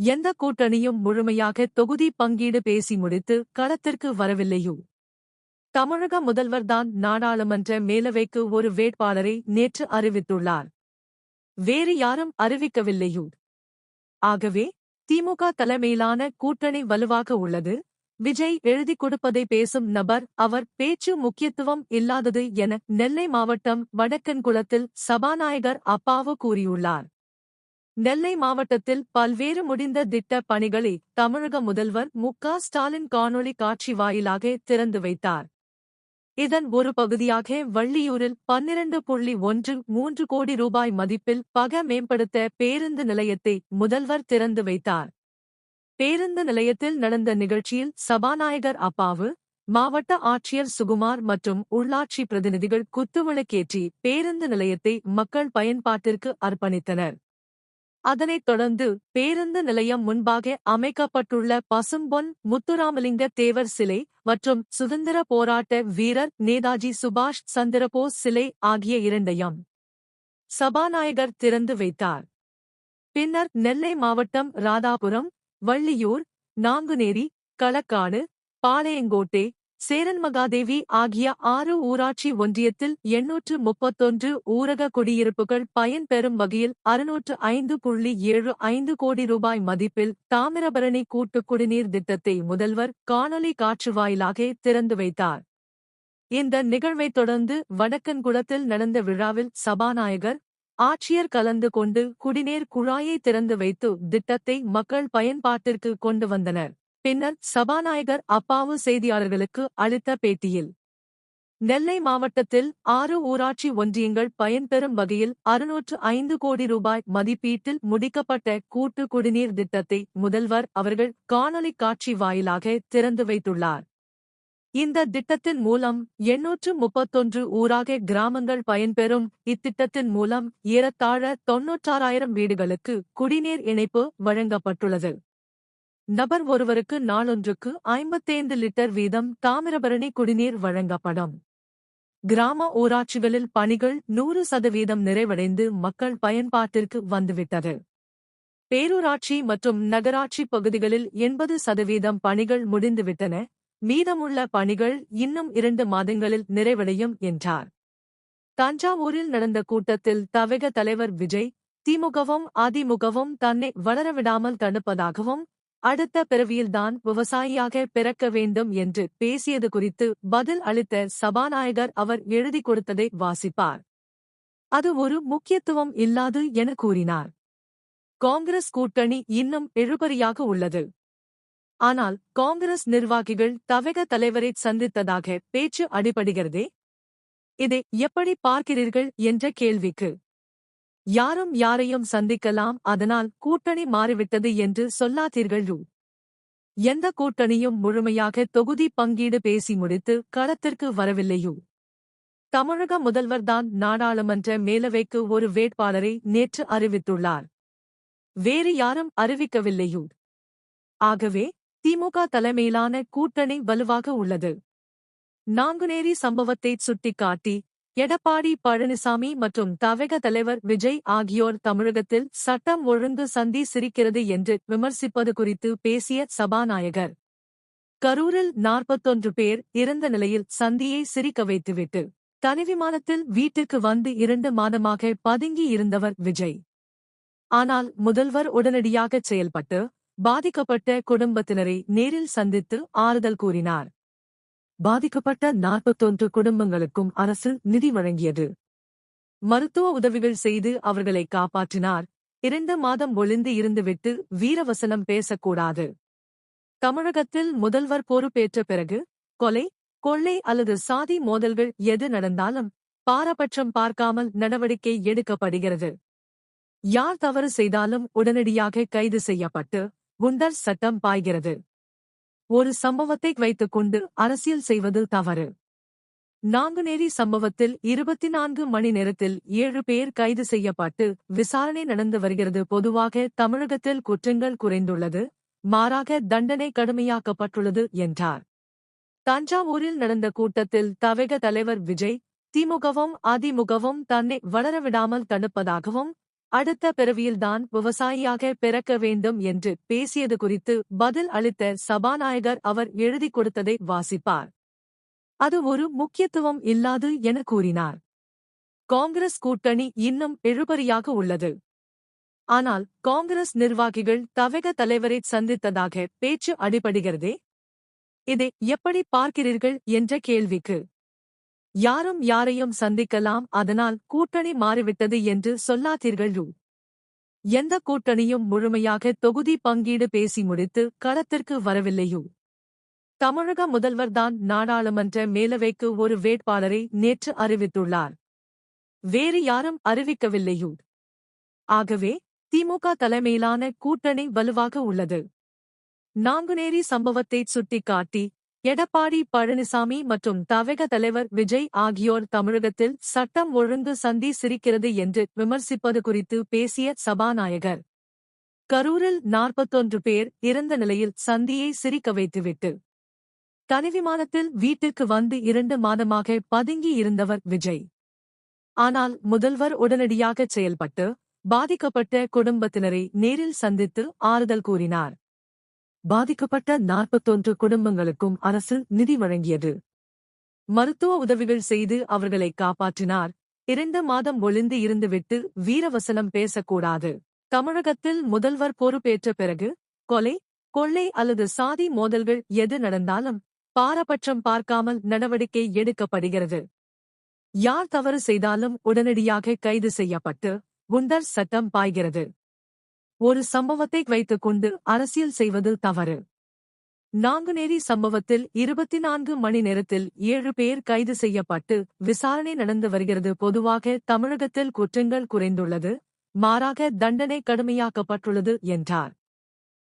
எந்த கூட்டணியும் முழுமையாக தொகுதி பங்கீடு பேசி முடித்து களத்திற்கு வரவில்லையோ. தமிழக முதல்வர்தான் நாடாளுமன்ற மேலவைக்கு ஒரு வேட்பாளரை நேற்று அறிவித்துள்ளார். வேறு யாரும் அறிவிக்கவில்லையோ. ஆகவே திமுக தலைமையிலான கூட்டணி வலுவாக உள்ளது. விஜய் எழுதி கொடுப்பதை பேசும் நபர், அவர் பேச்சு முக்கியத்துவம் இல்லாதது என நெல்லை மாவட்டம் வடக்கன்குளத்தில் சபாநாயகர் அப்பாவு கூறியுள்ளார். நெல்லை மாவட்டத்தில் பல்வேறு முடிந்த திட்ட பணிகளை தமிழக முதல்வர் மு.க. ஸ்டாலின் காணொளி காட்சி வாயிலாக திறந்து வைத்தார். இதன் ஒரு பகுதியாக வள்ளியூரில் 12.13 கோடி ரூபாய் மதிப்பில் மேம்படுத்த பேருந்து நிலையத்தை முதல்வர் திறந்து வைத்தார். பேருந்து நிலையத்தில் நடந்த நிகழ்ச்சியில் சபாநாயகர் அப்பாவு, மாவட்ட ஆட்சியர் சுகுமார் மற்றும் உள்ளாட்சி பிரதிநிதிகள் குத்துவிளக்கேற்றி பேருந்து நிலையத்தை மக்கள் பயன்பாட்டிற்கு அர்ப்பணித்தனர். அதனைத் தொடர்ந்து பேருந்து நிலையம் முன்பாக அமைக்கப்பட்டுள்ள பசும்பொன் முத்துராமலிங்க தேவர் சிலை மற்றும் சுதந்திர போராட்ட வீரர் நேதாஜி சுபாஷ் சந்திரபோஸ் சிலை ஆகிய இரண்டையும் சபாநாயகர் திறந்து வைத்தார். பின்னர் நெல்லை மாவட்டம் ராதாபுரம், வள்ளியூர், நாங்குநேரி, களக்காடு, பாளையங்கோட்டை, சேரன்மகாதேவி ஆகிய 6 ஊராட்சி ஒன்றியத்தில் 831 ஊரக குடியிருப்புகள் பயன்பெறும் வகையில் 605.75 கோடி ரூபாய் மதிப்பில் தாமிரபரணி கூட்டுக் குடிநீர் திட்டத்தை முதல்வர் காணொலி காட்சி வாயிலாக திறந்து வைத்தார். இந்த நிகழ்வைத் தொடர்ந்து வடக்கன்குளத்தில் நடந்த விழாவில் சபாநாயகர், ஆட்சியர் கலந்து கொண்டு குடிநீர் குழாயை திறந்து வைத்து திட்டத்தை மக்கள் பயன்பாட்டிற்கு கொண்டு வந்தனர். பின்னர் சபாநாயகர் அப்பாவு செய்தியாளர்களுக்கு அளித்த பேட்டியில், நெல்லை மாவட்டத்தில் 6 ஊராட்சி ஒன்றியங்கள் பயன்பெறும் வகையில் 605 கோடி ரூபாய் மதிப்பீட்டில் முடிக்கப்பட்ட கூட்டு குடிநீர் திட்டத்தை முதல்வர் அவர்கள் காணொலி காட்சி வாயிலாக திறந்து வைத்துள்ளார். இந்த திட்டத்தின் மூலம் 831 ஊராக கிராமங்கள் பயன்பெறும். இத்திட்டத்தின் மூலம் ஏறத்தாழ 96,000 வீடுகளுக்கு குடிநீர் இணைப்பு வழங்கப்பட்டுள்ளது. நபர் ஒருவருக்கு நாளொன்றுக்கு 55 லிட்டர் வீதம் தாமிரபரணி குடிநீர் வழங்கப்படும். கிராம ஊராட்சிகளில் பணிகள் 100% நிறைவடைந்து மக்கள் பயன்பாட்டிற்கு வந்துவிட்டது. பேரூராட்சி மற்றும் நகராட்சி பகுதிகளில் 80% பணிகள் முடிந்துவிட்டன. மீதமுள்ள பணிகள் இன்னும் 2 மாதங்களில் நிறைவடையும் என்றார். தஞ்சாவூரில் நடந்த கூட்டத்தில் தவிக தலைவர் விஜய், திமுகவும் அதிமுகவும் தன்னை வளரவிடாமல் தடுப்பதாகவும், அடுத்த பிறவியில்தான் விவசாயியாக பிறக்க வேண்டும் என்று பேசியது குறித்து பதில் அளித்த சபாநாயகர், அவர் எழுதி கொடுத்ததை வாசிப்பார். அது ஒரு முக்கியத்துவம் இல்லாது என கூறினார். காங்கிரஸ் கூட்டணி இன்னும் இழுபறியாக உள்ளது. ஆனால் காங்கிரஸ் நிர்வாகிகள் தவிக தலைவரை சந்தித்ததாக பேச்சு அடிபடுகிறதே. இதை எப்படி பார்க்கிறீர்கள் என்ற கேள்விக்கு, யாரும் யாரையும் சந்திக்கலாம், அதனால் கூட்டணி மாறிவிட்டது என்று சொல்லாதீர்கள். எந்த கூட்டணியும் முழுமையாக தொகுதி பங்கீடு பேசி முடித்து களத்திற்கு வரவில்லையோ. தமிழக முதல்வர்தான் நாடாளுமன்ற மேலவைக்கு ஒரு வேட்பாளரை நேற்று அறிவித்துள்ளார். வேறு யாரும் அறிவிக்கவில்லையோ. ஆகவே திமுக தலைமையிலான கூட்டணி வலுவாக உள்ளது. நாங்குநேரி சம்பவத்தை சுட்டிக்காட்டி எடப்பாடி பழனிசாமி மற்றும் தவிக தலைவர் விஜய் ஆகியோர் தமிழகத்தில் சட்டம் ஒழுங்கு சந்தி சிரிக்கிறது என்று விமர்சிப்பது குறித்து பேசிய சபாநாயகர், கரூரில் 41 பேர் இறந்த நிலையில் சந்தியை சிரிக்க வைத்துவிட்டு தனிவிமானத்தில் வீட்டுக்கு வந்து 2 மாதமாக பதுங்கி இருந்தவர் விஜய். ஆனால் முதல்வர் உடனடியாக செயல்பட்டு பாதிக்கப்பட்ட குடும்பத்தினரை நேரில் சந்தித்து ஆறுதல் கூறினார். பாதிக்கப்பட்ட 41 குடும்பங்களுக்கும் அரசு நிதி வழங்கியது. மருத்துவ உதவிகள் செய்து அவர்களை காப்பாற்றினார். 2 மாதம் ஒளிந்து இருந்துவிட்டு வீரவசனம் பேசக்கூடாது. தமிழகத்தில் முதல்வர் பொறுப்பேற்ற பிறகு கொலை, கொள்ளை அல்லது சாதி மோதல்கள் எது நடந்தாலும் பாரபட்சம் பார்க்காமல் நடவடிக்கை எடுக்கப்படுகிறது. யார் தவறு செய்தாலும் உடனடியாக கைது செய்யப்பட்டு குண்டர் சட்டம் பாய்கிறது. ஒரு சம்பவத்தை வைத்துக் கொண்டு அரசியல் செய்வது தவறு. நாங்குநேரி சம்பவத்தில் 24 மணி நேரத்தில் 7 பேர் கைது செய்யப்பட்டு விசாரணை நடந்து வருகிறது. பொதுவாக தமிழகத்தில் குற்றங்கள் குறைந்துள்ளது, மாறாக தண்டனை கடுமையாக்கப்பட்டுள்ளது என்றார். தஞ்சாவூரில் நடந்த கூட்டத்தில் தவிக தலைவர் விஜய், திமுகவும் அதிமுகவும் தன்னை வளரவிடாமல் தடுப்பதாகவும், அடுத்த பிறவியில்தான் விவசாயியாக பிறக்க வேண்டும் என்று பேசியது குறித்து பதில் அளித்த சபாநாயகர் அவர் எழுதிக் கொடுத்ததை வாசிப்பார். அது ஒரு முக்கியத்துவம் இல்லாது என கூறினார். காங்கிரஸ் கூட்டணி இன்னும் இழுபறியாக உள்ளது. ஆனால் காங்கிரஸ் நிர்வாகிகள் தவக தலைவரை சந்தித்ததாக பேச்சு அடிபடுகிறதே. இதை எப்படி பார்க்கிறீர்கள் என்ற கேள்விக்கு யாரும் யாரையும் சந்திக்கலாம், அதனால் கூட்டணி மாறிவிட்டது என்று சொல்லாதீர்கள். எந்த கூட்டணியும் முழுமையாக தொகுதி பங்கீடு பேசி முடித்து களத்திற்கு வரவில்லையோ. தமிழக முதல்வர்தான் நாடாளுமன்ற மேலவைக்கு ஒரு வேட்பாளரை நேற்று அறிவித்துள்ளார். வேறு யாரும் அறிவிக்கவில்லையோ. ஆகவே திமுக தலைமையிலான கூட்டணி வலுவாக உள்ளது. நாங்குநேரி சம்பவத்தை சுட்டிக்காட்டி எடப்பாடி பழனிசாமி மற்றும் தவக தலைவர் விஜய் ஆகியோர் தமிழகத்தில் சட்டம் ஒழுங்கு சந்தி சிரிக்கிறது என்று விமர்சிப்பது குறித்து பேசிய சபாநாயகர், கரூரில் 41 பேர் இறந்த நிலையில் சந்தியை சிரிக்க வைத்துவிட்டு தனிவிமானத்தில் வீட்டிற்கு வந்து 2 மாதமாக பதுங்கி இருந்தவர் விஜய். ஆனால் முதல்வர் உடனடியாகச் செயல்பட்டு பாதிக்கப்பட்ட குடும்பத்தினரை நேரில் சந்தித்து ஆறுதல் கூறினார். பாதிக்கப்பட்ட 41 குடும்பங்களுக்கும் அரசு நிதி வழங்கியது. மருத்துவ உதவிகள் செய்து அவர்களை காப்பாற்றினார். 2 மாதம் ஒளிந்து இருந்துவிட்டு வீரவசனம் பேசக்கூடாது. தமிழகத்தில் முதல்வர் பொறுப்பேற்ற பிறகு கொலை, கொள்ளை அல்லது சாதி மோதல்கள் எது நடந்தாலும் பாரபட்சம் பார்க்காமல் நடவடிக்கை எடுக்கப்படுகிறது. யார் தவறு செய்தாலும் உடனடியாக கைது செய்யப்பட்டு குண்டர் சட்டம் பாய்கிறது. ஒரு சம்பவத்தை வைத்துக் கொண்டு அரசியல் செய்வது தவறு. நாங்குநேரி சம்பவத்தில் 24 மணி நேரத்தில் 7 பேர் கைது செய்யப்பட்டு விசாரணை நடந்து வருகிறது. பொதுவாக தமிழகத்தில் குற்றங்கள் குறைந்துள்ளது, மாறாக தண்டனை கடுமையாக்கப்பட்டுள்ளது என்றார்.